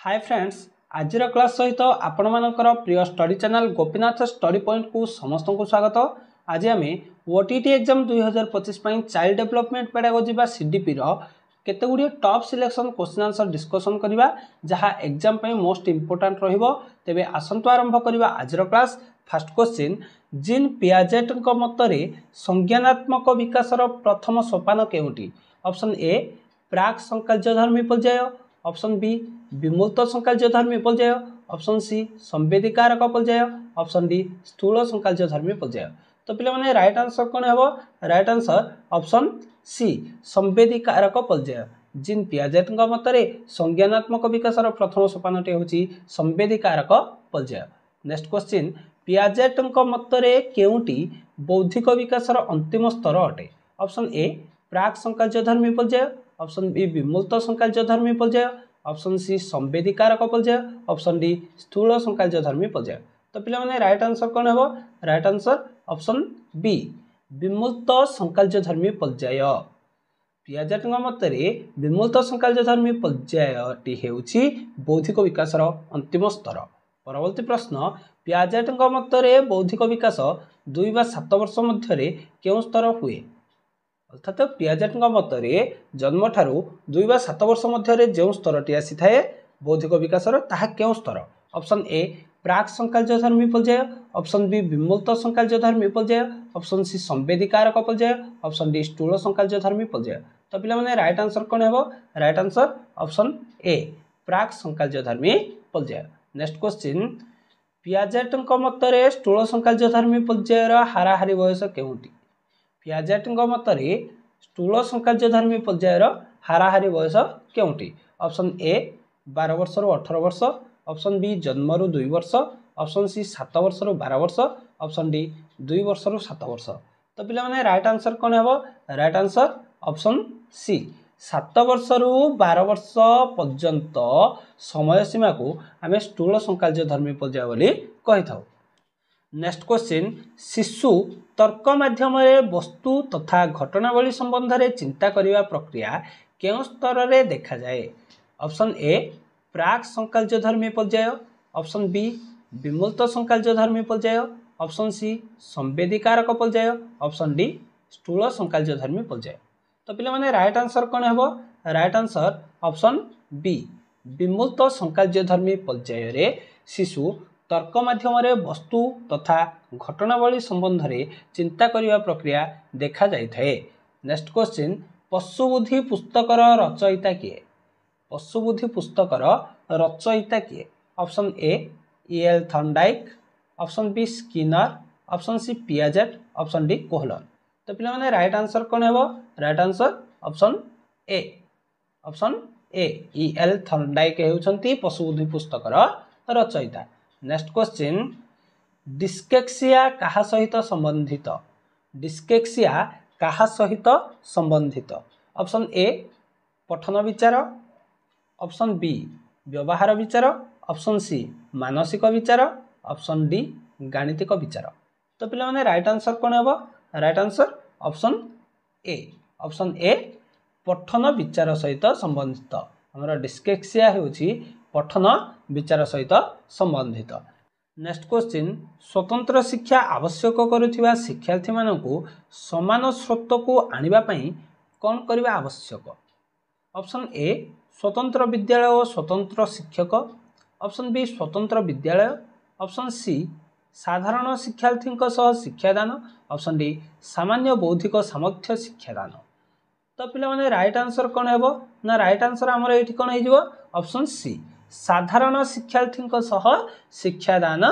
Hi friends, आज class सहित आपण मानकर प्रिय study channel Gopinath study point को समस्त को स्वागत। आज आम OTT exam 2025 child development pedagogy बा सीडीपी रो केते गुडी top selection question answer discussion करबा जहां एग्जाम पई मोस्ट इंपोर्टेंट रहिबो। तेबे आसंतो आरंभ करबा आज class. First question, gene Piaget को मतरे संज्ञानात्मक विकासर प्रथम सोपान केउटी? ऑप्शन ए प्राक संकार्यधर्मी पर्याय, ऑप्शन बी विमूर्त संकार्यधर्मी पर्याय, ऑप्शन सी संवेदीकारक पर्याय, ऑप्शन डी स्थूल संकार्यधर्मी पर्याय। तो पिला माने राइट आंसर कोन हेबो? राइट आंसर ऑप्शन सी संवेदीकारक पर्याय। जीन पियाजेट मतरे संज्ञानात्मक विकासर प्रथम सोपानटी होची संवेदीकारक पर्याय। नेक्स्ट क्वेश्चन, पियाजेट मतरे केउटी बौद्धिक विकासर अंतिम स्तर अटे? ऑप्शन ए प्राक संकार्यधर्मी पर्याय, ऑप्शन बी विमूर्त संकार्यधर्मी पर्याय, ऑप्शन सी संवेदीकारक पर्याय, ऑप्शन डी स्थूल संकार्यधर्मी पर्याय। तो पिला माने राइट आंसर कोन हेबो? राइट आंसर ऑप्शन बी विमूर्त संकार्यधर्मी पर्याय। पियाजेट मतरे विमूर्त संकार्यधर्मी पर्यायटी हेउछि बौद्धिक विकासर अंतिम स्तर। परवर्ती प्रश्न, पियाजेट मतरे बौद्धिक विकास 2 वा 7 वर्ष मध्य केउ स्तर हुए? अर्थात पियाजेट मतरे जन्म ठारू 2 वा 7 वर्ष मध्य जो स्तरटी आसी थाए बौद्धिक विकासर ताहा केउ स्तर? ऑप्शन ए प्राक संकार्यधर्मी पर्याय, ऑप्शन बी विमूर्त संकार्यधर्मी पर्याय, ऑप्शन सी संवेदीकारक पर्याय, ऑप्शन डी स्थूल संकार्यधर्मी पर्याय। तो पिला माने राइट आंसर कोन हेबो? राइट आंसर ऑप्शन ए प्राक संकार्यधर्मी पर्याय। नेक्स्ट क्वेश्चन, पियाजेट मतरे स्थूल संकार्यधर्मी पर्यायर हाराहारी बयस केउटी? पियाजेट मतरे स्थूल संकार्यधर्मी पर्यायर हाराहारी बयस केउटी? ऑप्शन ए 12 वर्ष रु 18 वर्ष, ऑप्शन बी जन्म रु 2 वर्ष, ऑप्शन सी 7 वर्ष रु 12 वर्ष, ऑप्शन डी 2 वर्ष रु 7 वर्ष। तो पिला माने राइट आंसर कोन हेबो? राइट आंसर ऑप्शन सी 7 वर्ष रु 12 वर्ष पर्यंत समय सीमा को आमे स्थूल संकार्यधर्मी पर्याय बोली कहि थाउ। नेक्स्ट क्वेश्चन, शिशु तर्क माध्यम वस्तु तथा घटनावली संबंध में चिंता करिवा प्रक्रिया केउ स्तर रे देखा जाए? ऑप्शन ए प्राक संकार्यधर्मी पर्याय, ऑप्शन बी विमूर्त संकार्यधर्मी पर्याय, ऑप्शन सी संवेदीकारक पर्याय, ऑप्शन डी स्थूल संकार्यधर्मी पर्याय। तो पिला माने राइट आंसर कोन हेबो? राइट आंसर ऑप्शन बी विमूर्त संकार्यधर्मी पर्याय रे शिशु तर्क माध्यम वस्तु तथा घटनावली संबंध में चिंता करिवा प्रक्रिया देखा जाय थाए। नेक्स्ट क्वेश्चन, पशुबुद्धि पुस्तकर रचयिता किए? पशुबुद्धि पुस्तकर रचयिता किए? Option A L Thorndike, option B Skinner, option C Piaget, option D Kohler. तो पिला माने राइट आंसर कोन हेबो? Right answer option A L Thorndike हेउछंती पशुबुद्धि पुस्तकर रचयिता। नेक्स्ट क्वेश्चन, डिस्केक्सिया कहा सहित संबंधित? डिस्केक्सिया कहा सहित संबंधित? ऑप्शन ए पठन विचार, ऑप्शन बी व्यवहार विचार, ऑप्शन सी मानसिक विचार, ऑप्शन डी गाणितिक विचार। तो पिला माने राइट आंसर कोन हेबो? राइट आंसर ऑप्शन ए पठन विचार सहित संबंधित। हमर डिस्केक्सिया हेउची पठन विचार सहित संबंधित। नेक्स्ट क्वेश्चन, स्वतंत्र शिक्षा आवश्यक करुथिबा शिक्षार्थी मानकु समान स्रोत को आनिबा पई कोन करिबा आवश्यक? ऑप्शन ए स्वतंत्र विद्यालय और स्वतंत्र शिक्षक, ऑप्शन बी स्वतंत्र विद्यालय, ऑप्शन सी साधारण शिक्षार्थी शिक्षादान, ऑप्शन डी सामान्य बौद्धिक सामर्थ्य शिक्षादान। तो पिला माने राइट आंसर कोन हेबो? ना राइट आंसर हमर एठी कोन हेजिवो? ऑप्शन सी साधारण शिक्षार्थी शिक्षादान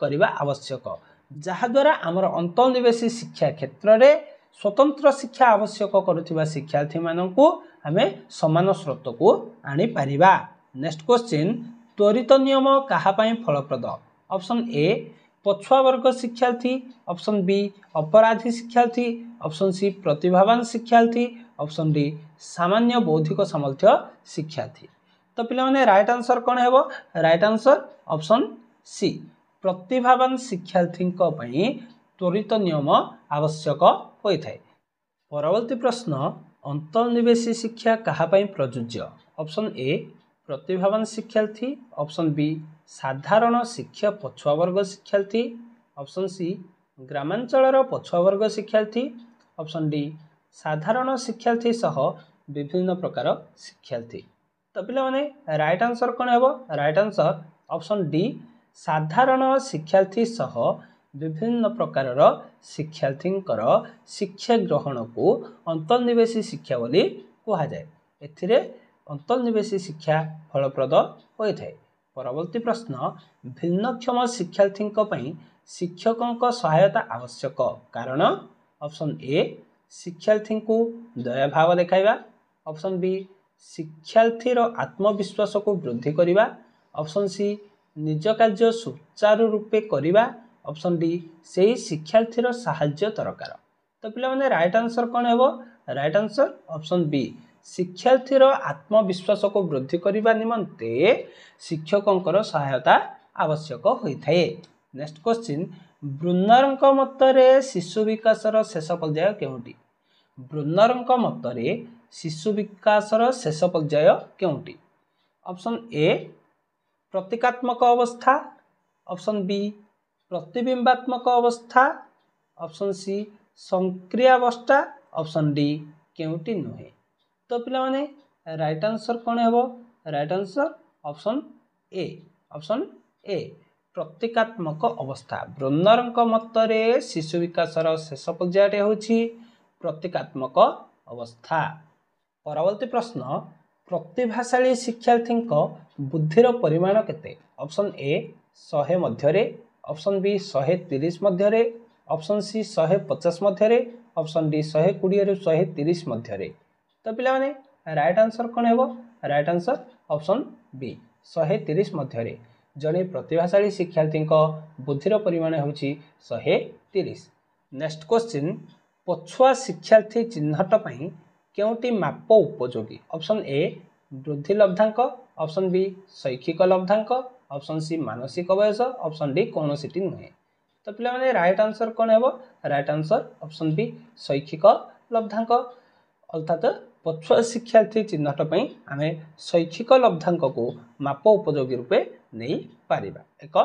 करने आवश्यक, जहाद्वारा आमर अंतर्निवेशी शिक्षा क्षेत्र में स्वतंत्र शिक्षा आवश्यक करुथिबा शिक्षार्थी मानकु आमे समान स्रोत को आनी पारिबा। नेक्स्ट क्वेश्चन, त्वरित नियम कहा पई फलप्रद? ऑप्शन ए पछुआ वर्ग शिक्षार्थी, ऑप्शन बी अपराधी शिक्षार्थी, ऑप्शन सी प्रतिभावान शिक्षार्थी, ऑप्शन डी सामान्य बौद्धिक सामर्थ्य शिक्षार्थी। तो पिला माने राइट आंसर कोन हेबो? राइट आंसर ऑप्शन सी प्रतिभावान शिक्षार्थी त्वरित नियम आवश्यक होता है। परवर्ती प्रश्न, अंतर्निवेशी शिक्षा कहा पई प्रযোज्य? ऑप्शन ए प्रतिभावान शिक्षार्थी, ऑप्शन बी साधारण शिक्षा पछुआ वर्ग शिक्षार्थी, ऑप्शन सी ग्रामांचल पछुआ वर्ग शिक्षार्थी, ऑप्शन डी साधारण शिक्षार्थी सह विभिन्न प्रकार शिक्षार्थी। तो पिला माने राइट आंसर कौन हेबो? राइट आंसर ऑप्शन डी साधारण शिक्षार्थी सह विभिन्न प्रकार शिक्षार्थींकर शिक्षा ग्रहण को अंतर्निवेशी शिक्षा बोली कहा जाए। एथिरे अंतर्निवेशी शिक्षा फलप्रद होता है। परवर्ती प्रश्न, भिन्नक्षम शिक्षार्थी शिक्षकों सहायता आवश्यक कारण? ऑप्शन ए शिक्षार्थी को दया भाव देखाइबा, ऑप्शन बी शिक्षार्थीर आत्मविश्वास को वृद्धि करने, ऑप्शन सी निज कार्य सुचारू रूपे करने, ऑप्शन डी से शिक्षार्थीर साहाय्य दरकार। तो पिला माने राइट आंसर कौन हेबो? राइट आंसर ऑप्शन बी शिक्षार्थीर आत्मविश्वास को वृद्धि करने निमंते शिक्षकों सहायता आवश्यक होता है। नेक्स्ट क्वेश्चन, ब्रुनरଙ୍କ ମତରେ शिशु विकासर शेष पर्याय केउंटी? ब्रुनरଙ୍କ ମତରେ शिशु विकासर शेष पर्याय केउंटी? ऑप्शन ए प्रतीकात्मक अवस्था, ऑप्शन बी प्रतिबिंबात्मक अवस्था, ऑप्शन सी संक्रियावस्था, ऑप्शन डी केउंटी नुहे। तो पिला माने राइट आंसर कौन हेबो? Right answer option A, option A प्रतीकात्मक अवस्था। ब्रुनरଙ୍କ ମତରେ शिशु विकासर शेष पर्याय होछि प्रतीकात्मक अवस्था। परवर्ती प्रश्न, प्रतिभाशाली शिक्षार्थी बुद्धिर परिमाण केते? ऑप्शन ए 100 मध्य, ऑप्शन बी 130 मध्य, ऑप्शन सी 150 मध्य, ऑप्शन डी 120 रु 130 मध्य। तो पिला माने राइट आंसर कौन हेबो? राइट आंसर ऑप्शन बी 130 मध्य। जड़े प्रतिभाशाली शिक्षार्थी बुद्धिर परिमाण होछि 130। नेक्स्ट क्वेश्चन, पछुआ शिक्षार्थी चिन्हट पई केउंटी माप उपयोगी? ऑप्शन ए वृद्धि लब्धांक, ऑप्शन बी शैक्षिक लब्धांक, ऑप्शन सी मानसिक वयस, ऑप्शन डी कौनसीटी नुहे। तो पिला माने राइट आंसर कौन हेबो? राइट आंसर ऑप्शन बी शैक्षिक लब्धांक। अर्थात पछुआ शिक्षार्थी चिन्हट पई आमे शैक्षिक लब्धांक को माप उपयोगी रूपे नहीं पारिबा, एक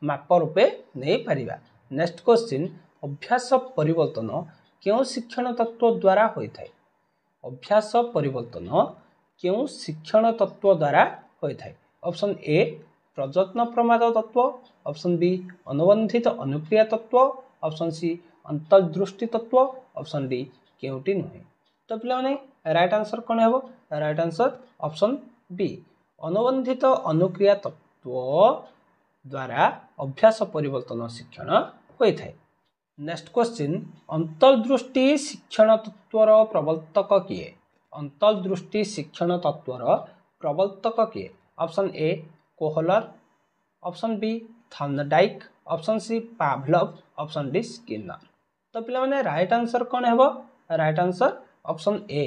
माप रूपे नहीं पारिबा। नेक्स्ट क्वेश्चन, अभ्यास परिवर्तन क्यों शिक्षण तत्व द्वारा होता है? अभ्यास परिवर्तन क्यों शिक्षण तत्व द्वारा होता है? ऑप्शन ए प्रयत्न प्रमाद तत्व, ऑप्शन बी अनुबंधित अनुक्रिया तत्व, ऑप्शन सी अंतर्दृष्टि तत्व, ऑप्शन डी केउटी नुहे। तो पिला माने राइट आंसर कौन हेबो? राइट आंसर ऑप्शन बी अनुबंधित अनुक्रिया तत्व द्वारा अभ्यास परिवर्तन शिक्षण होता है। नेक्स्ट क्वेश्चन, अंतर्दृष्टि शिक्षण तत्वर प्रवर्तक किए? अंतर्दृष्टि शिक्षण तत्वर प्रवर्तक किए? Option A Kohler, option B Thorndike, option C Pavlov, option D Skinner. तो पिला माने राइट आंसर कौन हेबो? Right answer option A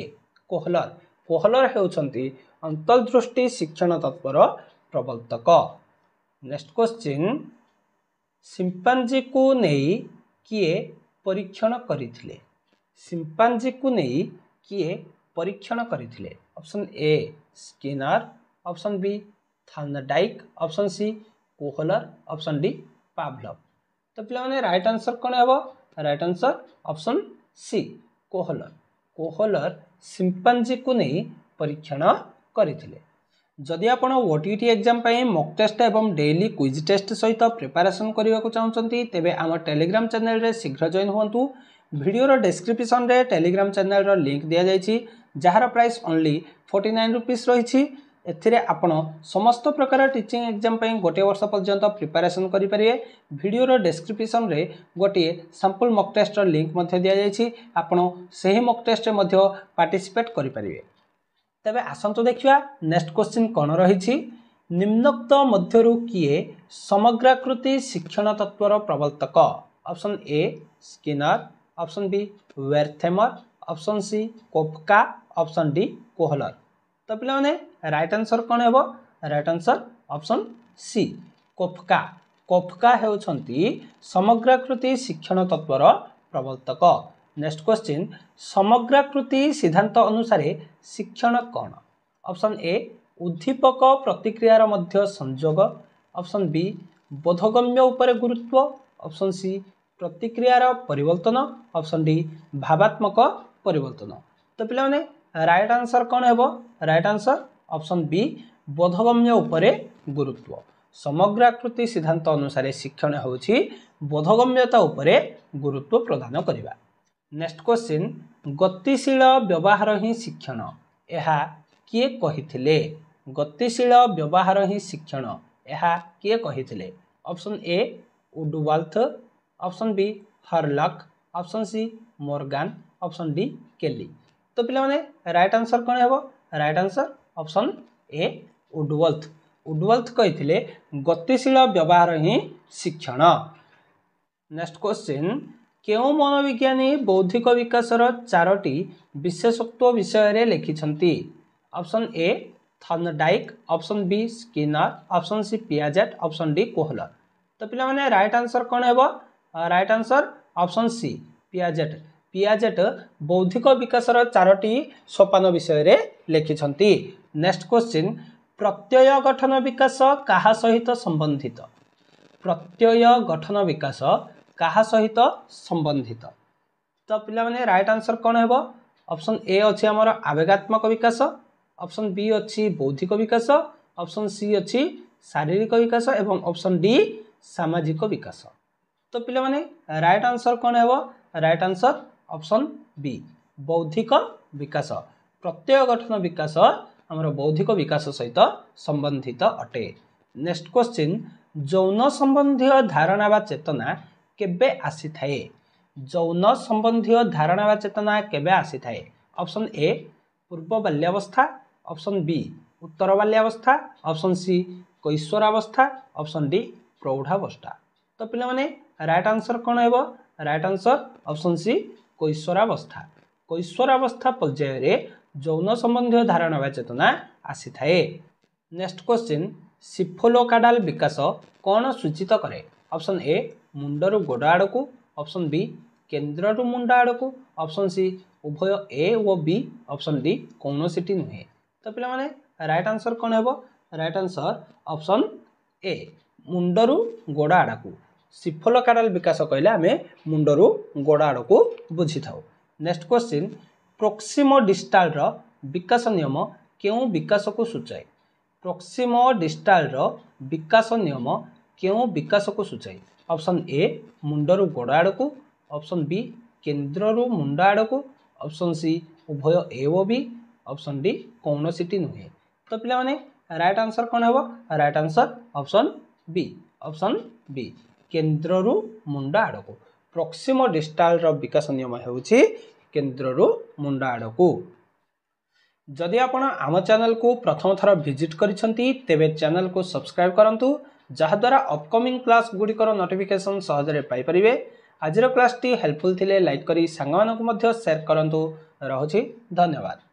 Kohler. Kohler हेउछंती अंतर्दृष्टि शिक्षण तत्वर प्रवर्तक। नेक्स्ट क्वेश्चन, शिंपांजी को नहीं किए परीक्षण करिथिले? शिंपांजी को नहीं किए परीक्षण करिथिले? Option A Skinner, option B Thorndike, option C Kohler, option D Pavlov. तो पिला माने राइट आंसर कौन हेबो? Right answer option C Kohler. Kohler chimpanzee को नहीं परीक्षण करथिले। जदि आपण ओटीटी एग्जाम पई मॉक टेस्ट एवं डेली क्विज टेस्ट सहित प्रिपरेशन करने को चाहते तेबे आम टेलीग्राम चैनल रे शीघ्र जॉइन हुंतु। वीडियो डिस्क्रिप्शन रे टेलीग्राम चैनल रो लिंक दिया जायछि, जार प्राइस ओनली 49 रुपीस रही। एथिरे आपण समस्त प्रकार टीचिंग एग्जाम पई गोटे वर्ष पर्यंत प्रिपरेशन करि परिए। वीडियो डिस्क्रिप्शन रे गोटे सैंपल मॉक टेस्ट रो लिंक मध्य दिया जायछि, आपण सही मॉक टेस्ट रे मध्य पार्टिसिपेट करि परिए। तबे आसंतो देखिया नेक्स्ट क्वेश्चन कोन रहिछि? निम्नोक्त मध्यरु किए समग्राकृति शिक्षण तत्वर प्रवर्तक? Option A Skinner, option B Wertheimer, option C Koffka, option D Kohler. तो पिला माने राइट आंसर कोन हेबो? Right answer option C Koffka. Koffka हेउछंती समग्राकृति शिक्षण तत्वर प्रवर्तक। नेक्स्ट क्वेश्चन, समग्राकृति सिद्धांत अनुसार शिक्षण कौन? ऑप्शन ए उद्दीपक प्रतिक्रियार मध्य संयोग ऑप्शन बी बोधगम्य उपरे गुरुत्व ऑप्शन सी प्रतिक्रियार परिवर्तन ऑप्शन डी भावात्मक परिवर्तन। तो पिला माने राइट आंसर कौन हेबो राइट आंसर ऑप्शन बी बोधगम्य उपरे गुरुत्व। समग्र आकृति सिद्धांत अनुसार शिक्षण होउछि बोधगम्यता उपरे गुरुत्व प्रदान करिबा। नेक्स्ट क्वेश्चन गतिशील व्यवहार ही शिक्षण एहा किए कहिथिले गतिशील व्यवहार ही शिक्षण एहा किए कहिथिले option A Woodworth option B Hurlock option C Morgan option D Kelly. तो पिला माने राइट आंसर कौन हेबो right answer option A Woodworth Woodworth कहिथिले गतिशील व्यवहार ही शिक्षण। नेक्स्ट क्वेश्चन केउ मनोविज्ञानी बौद्धिक विकासर 4टी विशेषत्व विषय रे लिखिछंती option A Thorndike option B Skinner option C Piaget option D Kohler. तो पिला माने राइट आंसर कौन हेबो right answer option C Piaget Piaget बौद्धिक विकासर 4टी सोपान विषय रे लिखिछंती। नेक्स्ट क्वेश्चन प्रत्यय गठन विकास काहा सहित संबंधित प्रत्यय गठन विकास काहा सहित संबंधित। तो पिला माने राइट आंसर कौन हेबो ऑप्शन ए अछि हमर आवेगात्मक विकास ऑप्शन बी अछि बौद्धिक विकास ऑप्शन सी अछि शारीरिक विकास एवं ऑप्शन डी सामाजिक विकास। तो पिला माने राइट आंसर कौन हेबो राइट आंसर ऑप्शन बी बौद्धिक विकास। प्रत्यय गठन विकास हमर बौद्धिक विकास सहित संबंधित अटे। नेक्स्ट क्वेश्चन यौन संबंधी धारणा वा चेतना केबे आसी थाए यौन संबंधी धारणा वा चेतना केबे आसी थाए ऑप्शन ए पूर्व बाल्यावस्था ऑप्शन बी उत्तर बाल्यावस्था ऑप्शन सी कैशोरावस्था ऑप्शन डी प्रौढ़ावस्था। तो पिला माने राइट आंसर कौन हेबो राइट आंसर ऑप्शन सी कैशोरावस्था कैशोरावस्था पर्याय रे यौन संबंधी धारणा वा चेतना आसी थाए। नेक्स्ट क्वेश्चन सिफोलोकाडाल विकास कौन सूचित करे ऑप्शन ए मुंडरू गोड़ आड़कू ऑप्शन बी केन्द्ररू मुंड आड़कू ऑप्शन सी उभय ए व बी ऑप्शन डी कौनसीटी नुहे। तो पिला माने राइट आंसर कौन हेबो राइट आंसर ऑप्शन ए मुंडरू गोड़ आड़कू सिफोलोकाडाल विकास कहले आमे मुंडरू गोड़ आड़कू बुझी थाउ। नेक्स्ट क्वेश्चन प्रोक्सिमो डिस्टाल रो विकास नियम केउ विकास को सूचाए प्रोक्सिमो डिस्टाल रो विकास नियम केउ विकास को सूचाए ऑप्शन ए मुंडरू गोड़ आड़कू ऑप्शन बी केन्द्ररू मुंड आड़कू ऑप्शन सी उभय ए व बी ऑप्शन डी कौनसीटी नुहे। तो पिला माने राइट आंसर कौन हेबो राइट आंसर ऑप्शन बी केन्द्ररू मुंड आड़कू प्रोक्सिमो डिस्टाल रो विकास नियम हेउछि केन्द्ररू मुंड आड़कू। जदि आपण आम चैनल को प्रथम थर विजिट करिसंती तेबे चैनल को सब्सक्राइब करंतु जहा द्वारा अपकमिंग क्लास गुड़िकर नोटिफिकेशन सहजरे पाई परिबे। आजिर क्लास टी हेल्पफुल थिले लाइक करी सांग मानकु मध्य शेयर करंतु। रहुछि धन्यवाद।